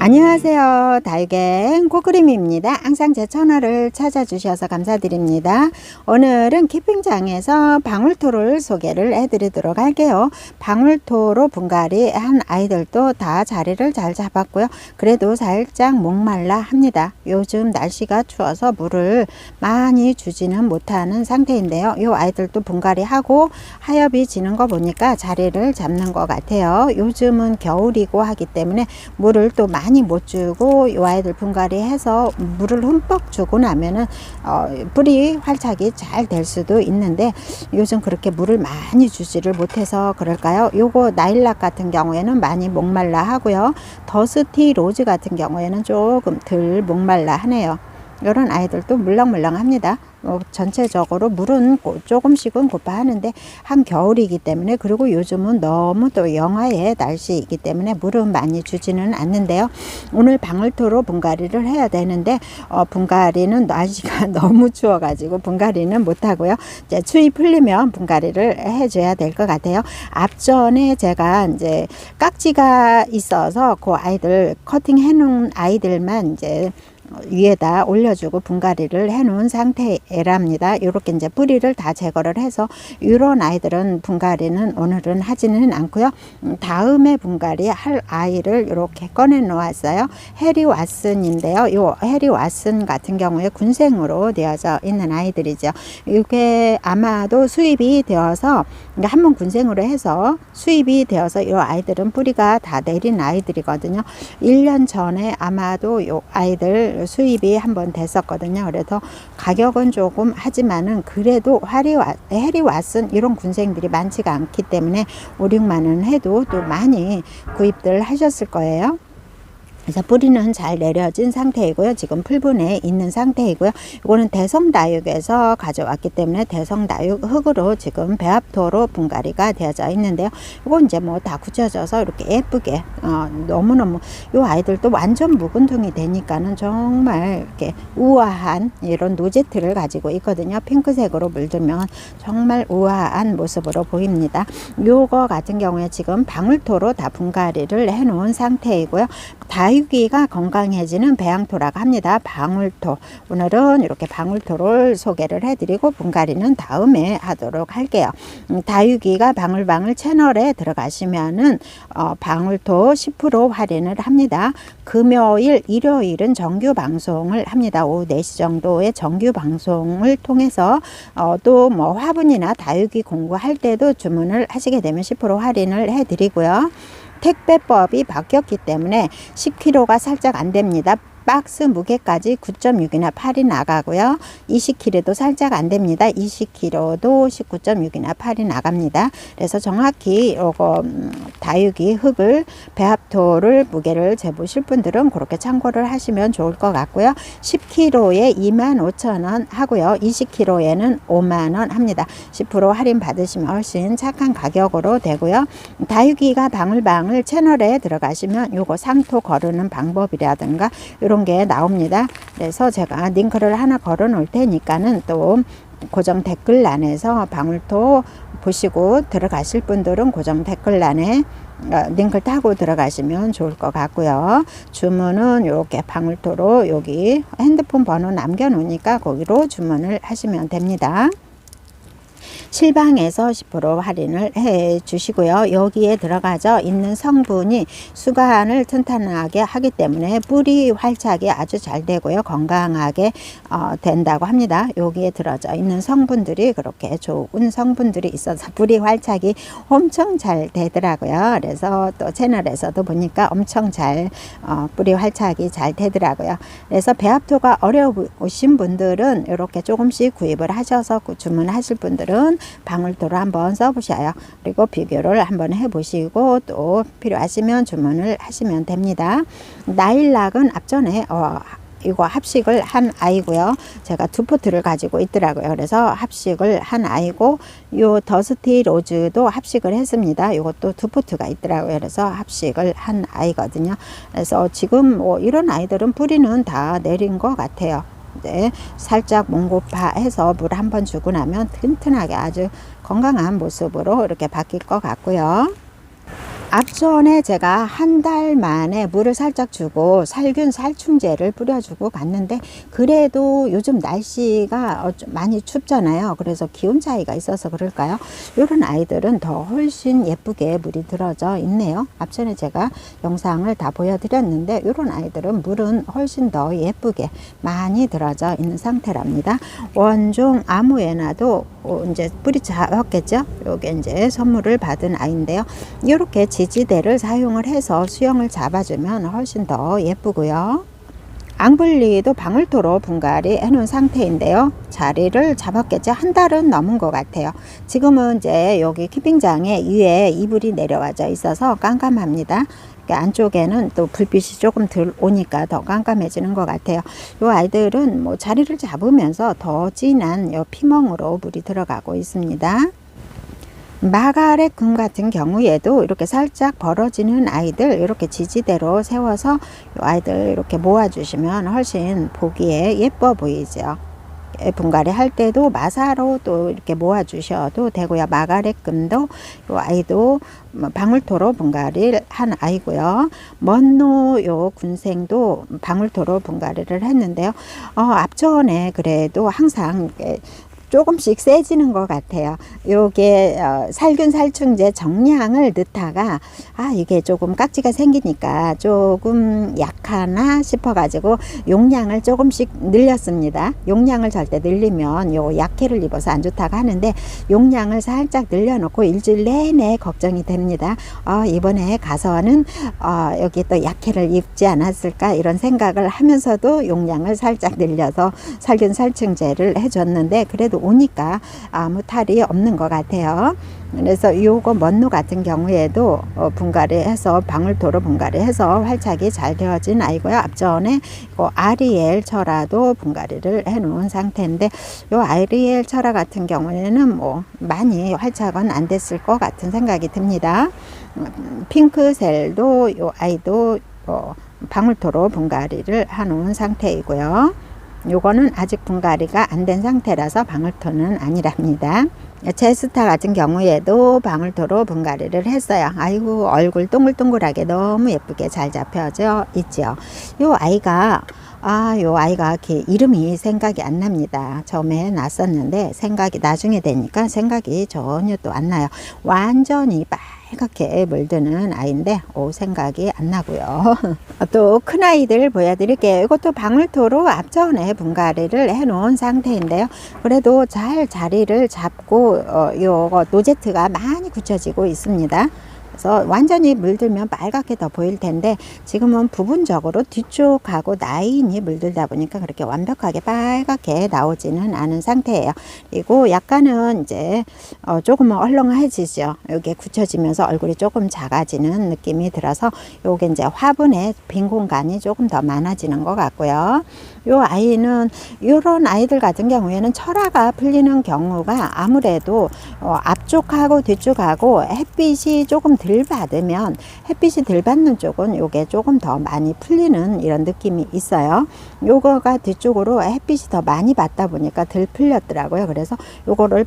안녕하세요. 다육의 꽃그림입니다. 항상 제 채널을 찾아주셔서 감사드립니다. 오늘은 키핑장에서 방울토를 소개를 해드리도록 할게요. 방울토로 분갈이 한 아이들도 다 자리를 잘 잡았고요. 그래도 살짝 목말라 합니다. 요즘 날씨가 추워서 물을 많이 주지는 못하는 상태인데요. 이 아이들도 분갈이 하고 하엽이 지는 거 보니까 자리를 잡는 것 같아요. 요즘은 겨울이고 하기 때문에 물을 또 많이 못 주고 이 아이들 분갈이 해서 물을 흠뻑 주고 나면은 뿌리 활착이 잘 될 수도 있는데 요즘 그렇게 물을 많이 주지를 못해서 그럴까요? 요거 나일락 같은 경우에는 많이 목말라 하고요. 더스티 로즈 같은 경우에는 조금 덜 목말라 하네요. 이런 아이들도 물렁물렁 합니다. 전체적으로 물은 조금씩은 고파하는데 한겨울이기 때문에, 그리고 요즘은 너무 또 영하의 날씨이기 때문에 물은 많이 주지는 않는데요. 오늘 방울토로 분갈이를 해야 되는데 분갈이는 날씨가 너무 추워 가지고 분갈이는 못하고요. 이제 추위 풀리면 분갈이를 해줘야 될 것 같아요. 앞전에 제가 이제 깍지가 있어서 그 아이들 커팅 해 놓은 아이들만 이제 위에다 올려주고 분갈이를 해 놓은 상태랍니다. 이렇게 이제 뿌리를 다 제거를 해서 이런 아이들은 분갈이는 오늘은 하지는 않고요. 다음에 분갈이 할 아이를 이렇게 꺼내 놓았어요. 해리 왓슨인데요. 요 해리 왓슨 같은 경우에 군생으로 되어져 있는 아이들이죠. 이게 아마도 수입이 되어서 한번 군생으로 해서 수입이 되어서 이 아이들은 뿌리가 다 내린 아이들이거든요. 1년 전에 아마도 이 아이들 수입이 한번 됐었거든요. 그래서 가격은 조금 하지만은 그래도 해리 왓슨 이런 군생들이 많지가 않기 때문에 5, 6만 원 해도 또 많이 구입들 하셨을 거예요. 그래서 뿌리는 잘 내려진 상태이고요. 지금 풀분에 있는 상태이고요. 이거는 대성다육에서 가져왔기 때문에 대성다육 흙으로 지금 배합토로 분갈이가 되어져 있는데요. 이건 이제 뭐 다 굳혀져서 이렇게 예쁘게 너무너무 이 아이들도 완전 묵은둥이 되니까는 정말 이렇게 우아한 이런 노제트를 가지고 있거든요. 핑크색으로 물들면 정말 우아한 모습으로 보입니다. 요거 같은 경우에 지금 방울토로 다 분갈이를 해 놓은 상태이고요. 다육이가 건강해지는 배양토라고 합니다. 방울토. 오늘은 이렇게 방울토를 소개를 해드리고 분갈이는 다음에 하도록 할게요. 다육이가 방울방울 채널에 들어가시면은 방울토 10% 할인을 합니다. 금요일, 일요일은 정규 방송을 합니다. 오후 4시 정도의 정규 방송을 통해서 또 뭐 화분이나 다육이 공구할 때도 주문을 하시게 되면 10% 할인을 해드리고요. 택배법이 바뀌었기 때문에 10kg가 살짝 안 됩니다. 박스 무게까지 9.6이나 8이 나가고요. 20kg도 살짝 안 됩니다. 20kg도 19.6이나 8이 나갑니다. 그래서 정확히 요거 다육이 흙을 배합토를 무게를 재보실 분들은 그렇게 참고를 하시면 좋을 것 같고요. 10kg에 25,000원 하고요. 20kg에는 5만원 합니다. 10% 할인 받으시면 훨씬 착한 가격으로 되고요. 다육이가 방울방울 채널에 들어가시면 요거 상토 거르는 방법이라든가 이런 게 나옵니다. 그래서 제가 링크를 하나 걸어 놓을 테니까는 또 고정 댓글란에서 방울토 보시고 들어가실 분들은 고정 댓글란에 링크를 타고 들어가시면 좋을 것 같고요. 주문은 이렇게 방울토로 여기 핸드폰 번호 남겨 놓으니까 거기로 주문을 하시면 됩니다. 실방에서 10% 할인을 해 주시고요. 여기에 들어가져 있는 성분이 수간을 튼튼하게 하기 때문에 뿌리 활착이 아주 잘 되고요. 건강하게 된다고 합니다. 여기에 들어져 있는 성분들이 그렇게 좋은 성분들이 있어서 뿌리 활착이 엄청 잘 되더라고요. 그래서 또 채널에서도 보니까 엄청 잘 뿌리 활착이 잘 되더라고요. 그래서 배합토가 어려우신 분들은 이렇게 조금씩 구입을 하셔서 주문하실 분들은 방울토로 한번 써보셔요. 그리고 비교를 한번 해보시고 또 필요하시면 주문을 하시면 됩니다. 나일락은 앞전에 이거 합식을 한 아이고요. 제가 2포트를 가지고 있더라고요. 그래서 합식을 한 아이고, 요 더스티 로즈도 합식을 했습니다. 이것도 2포트가 있더라고요. 그래서 합식을 한 아이거든요. 그래서 지금 뭐 이런 아이들은 뿌리는 다 내린 것 같아요. 네, 살짝 몽고파해서 물 한번 주고 나면 튼튼하게 아주 건강한 모습으로 이렇게 바뀔 것 같고요. 앞전에 제가 한 달 만에 물을 살짝 주고 살균 살충제를 뿌려주고 갔는데, 그래도 요즘 날씨가 좀 많이 춥잖아요. 그래서 기온 차이가 있어서 그럴까요? 이런 아이들은 더 훨씬 예쁘게 물이 들어져 있네요. 앞전에 제가 영상을 다 보여드렸는데 이런 아이들은 물은 훨씬 더 예쁘게 많이 들어져 있는 상태랍니다. 원종 아무에나도 이제 뿌리 작았겠죠. 요게 이제 선물을 받은 아이인데요. 이렇게 지지대를 사용을 해서 수영을 잡아주면 훨씬 더 예쁘고요. 앙블리도 방울토로 분갈이 해놓은 상태인데요. 자리를 잡았겠죠. 한 달은 넘은 것 같아요. 지금은 이제 여기 키핑장에 위에 이불이 내려와져 있어서 깜깜합니다. 안쪽에는 또 불빛이 조금 덜 오니까 더 깜깜해지는 것 같아요. 이 아이들은 뭐 자리를 잡으면서 더 진한 요 피멍으로 물이 들어가고 있습니다. 마가렛 금 같은 경우에도 이렇게 살짝 벌어지는 아이들 이렇게 지지대로 세워서 이 아이들 이렇게 모아주시면 훨씬 보기에 예뻐 보이죠. 분갈이 할 때도 마사로 또 이렇게 모아 주셔도 되고요. 마가렛 금도 요 아이도 방울토로 분갈이를 한 아이고요. 먼노 요 군생도 방울토로 분갈이를 했는데요. 앞전에 그래도 항상 조금씩 세지는 것 같아요. 요게 살균 살충제 정량을 넣다가 이게 조금 깍지가 생기니까 조금 약하나 싶어 가지고 용량을 조금씩 늘렸습니다. 용량을 절대 늘리면 요 약해를 입어서 안 좋다고 하는데 용량을 살짝 늘려놓고 일주일 내내 걱정이 됩니다. 이번에 가서는 여기 또 약해를 입지 않았을까 이런 생각을 하면서도 용량을 살짝 늘려서 살균 살충제를 해줬는데 그래도 오니까 아무 탈이 없는 것 같아요. 그래서 요거 먼노 같은 경우에도 분갈이해서 방울토로 분갈이해서 활착이 잘 되어진 아이고요. 앞전에 아리엘 철화도 분갈이를 해 놓은 상태인데 요 아리엘 철화 같은 경우에는 뭐 많이 활착은 안 됐을 것 같은 생각이 듭니다. 핑크셀도 요 아이도 방울토로 분갈이를 해 놓은 상태이고요. 요거는 아직 분갈이가 안 된 상태라서 방울토는 아니랍니다. 제스타 같은 경우에도 방울토로 분갈이를 했어요. 아이고 얼굴 동글동글하게 너무 예쁘게 잘 잡혀져 있죠. 요 아이가 이름이 생각이 안 납니다. 처음에 났었는데 나중에 되니까 생각이 전혀 또 안 나요. 완전히 빨갛게 물드는 아이인데 생각이 안 나고요. 또 큰 아이들 보여드릴게요. 이것도 방울토로 앞전에 분갈이를 해 놓은 상태인데요. 그래도 잘 자리를 잡고 요거 노제트가 많이 굳혀지고 있습니다. 그래서 완전히 물들면 빨갛게 더 보일 텐데 지금은 부분적으로 뒤쪽하고 라인이 물들다 보니까 그렇게 완벽하게 빨갛게 나오지는 않은 상태예요. 그리고 약간은 이제 조금은 얼렁해지죠. 이게 굳혀지면서 얼굴이 조금 작아지는 느낌이 들어서 요게 이제 화분에 빈 공간이 조금 더 많아지는 것 같고요. 요 아이는 이런 아이들 같은 경우에는 철화가 풀리는 경우가 아무래도 앞쪽하고 뒤쪽하고 햇빛이 조금 덜 받으면 햇빛이 덜 받는 쪽은 요게 조금 더 많이 풀리는 이런 느낌이 있어요. 요거가 뒤쪽으로 햇빛이 더 많이 받다 보니까 덜 풀렸더라고요. 그래서 요거를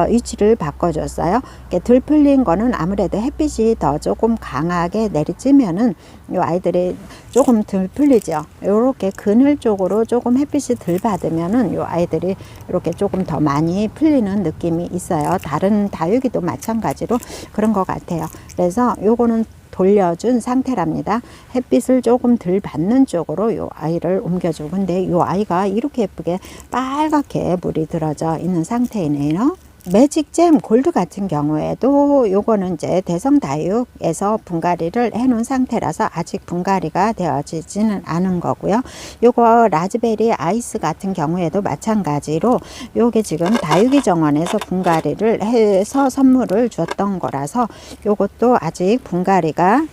위치를 바꿔줬어요. 덜 풀린 거는 아무래도 햇빛이 더 조금 강하게 내리쬐면은 요 아이들이 조금 덜 풀리죠. 요렇게 그늘 쪽으로 조금 햇빛이 덜 받으면은 요 아이들이 이렇게 조금 더 많이 풀리는 느낌이 있어요. 다른 다육이도 마찬가지로 그런 것 같아요. 그래서 요거는 돌려준 상태랍니다. 햇빛을 조금 덜 받는 쪽으로 요 아이를 옮겨주고, 근데 요 아이가 이렇게 예쁘게 빨갛게 물이 들어져 있는 상태이네요. 매직잼 골드 같은 경우에도 요거는 이제 대성다육에서 분갈이를 해 놓은 상태라서 아직 분갈이가 되어지지는 않은 거고요. 요거 라즈베리 아이스 같은 경우에도 마찬가지로 요게 지금 다육이 정원에서 분갈이를 해서 선물을 줬던 거라서 요것도 아직 분갈이가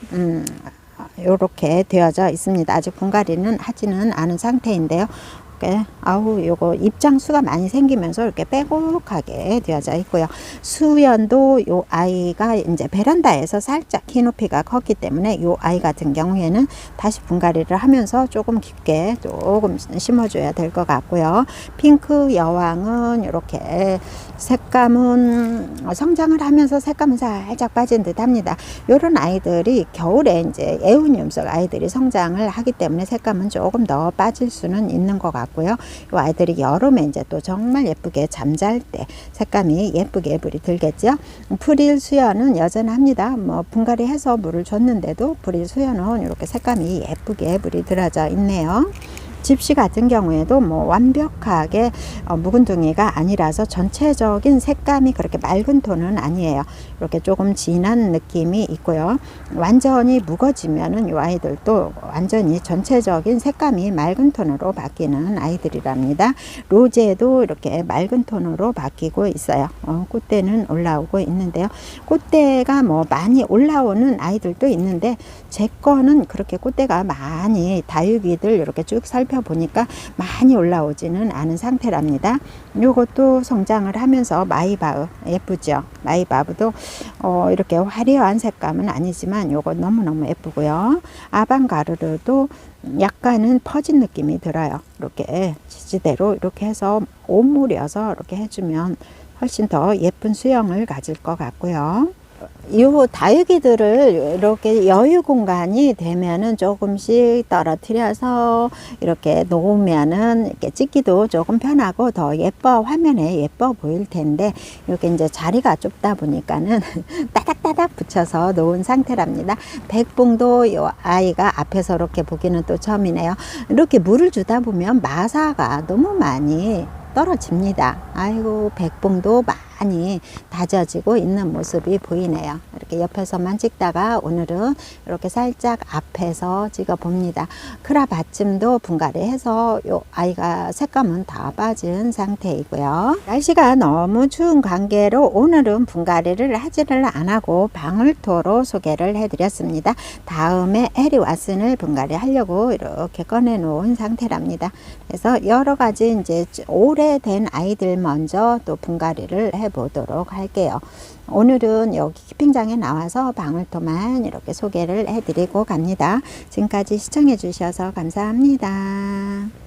요렇게 되어져 있습니다. 아직 분갈이는 하지는 않은 상태인데요. 이렇게 아우 요거 입장수가 많이 생기면서 이렇게 빼곡하게 되어져 있고요. 수연도 요 아이가 이제 베란다에서 살짝 키높이가 컸기 때문에 요 아이 같은 경우에는 다시 분갈이를 하면서 조금 깊게 조금 심어줘야 될 것 같고요. 핑크 여왕은 이렇게 색감은 성장을 하면서 색감은 살짝 빠진 듯 합니다. 요런 아이들이 겨울에 이제 에우니움속 아이들이 성장을 하기 때문에 색감은 조금 더 빠질 수는 있는 것 같고요. 요 아이들이 여름에 이제 또 정말 예쁘게 잠잘 때 색감이 예쁘게 불이 들겠죠. 프릴 수연은 여전합니다. 뭐 분갈이 해서 물을 줬는데도 프릴 수연은 이렇게 색감이 예쁘게 불이 들어져 있네요. 집시 같은 경우에도 뭐 완벽하게 묵은둥이가 아니라서 전체적인 색감이 그렇게 맑은 톤은 아니에요. 이렇게 조금 진한 느낌이 있고요. 완전히 묵어지면은 이 아이들도 완전히 전체적인 색감이 맑은 톤으로 바뀌는 아이들이랍니다. 로제도 이렇게 맑은 톤으로 바뀌고 있어요. 꽃대는 올라오고 있는데요. 꽃대가 뭐 많이 올라오는 아이들도 있는데 제 거는 그렇게 꽃대가 많이 다육이들 이렇게 쭉 살펴보니까 많이 올라오지는 않은 상태랍니다. 요것도 성장을 하면서 마이바흐 예쁘죠. 마이바흐도 이렇게 화려한 색감은 아니지만 요거 너무너무 예쁘고요. 아방가르르도 약간은 퍼진 느낌이 들어요. 이렇게 지지대로 이렇게 해서 오므려서 이렇게 해주면 훨씬 더 예쁜 수영을 가질 것 같고요. 이 다육이들을 이렇게 여유 공간이 되면은 조금씩 떨어뜨려서 이렇게 놓으면은 이렇게 찍기도 조금 편하고 더 화면에 예뻐 보일 텐데, 이렇게 이제 자리가 좁다 보니까는 따닥따닥 붙여서 놓은 상태랍니다. 백봉도 이 아이가 앞에서 이렇게 보기는 또 처음이네요. 이렇게 물을 주다 보면 마사가 너무 많이 떨어집니다. 아이고, 백봉도 많이 다져지고 있는 모습이 보이네요. 이렇게 옆에서만 찍다가 오늘은 이렇게 살짝 앞에서 찍어 봅니다. 크라바쯤도 분갈이해서 요 아이가 색감은 다 빠진 상태이고요. 날씨가 너무 추운 관계로 오늘은 분갈이를 하지를 안하고 방울토로 소개를 해드렸습니다. 다음에 에리와슨을 분갈이 하려고 이렇게 꺼내 놓은 상태랍니다. 그래서 여러 가지 이제 오래된 아이들 먼저 또 분갈이를 해 보도록 할게요. 오늘은 여기 키핑장에 나와서 방울토만 이렇게 소개를 해드리고 갑니다. 지금까지 시청해 주셔서 감사합니다.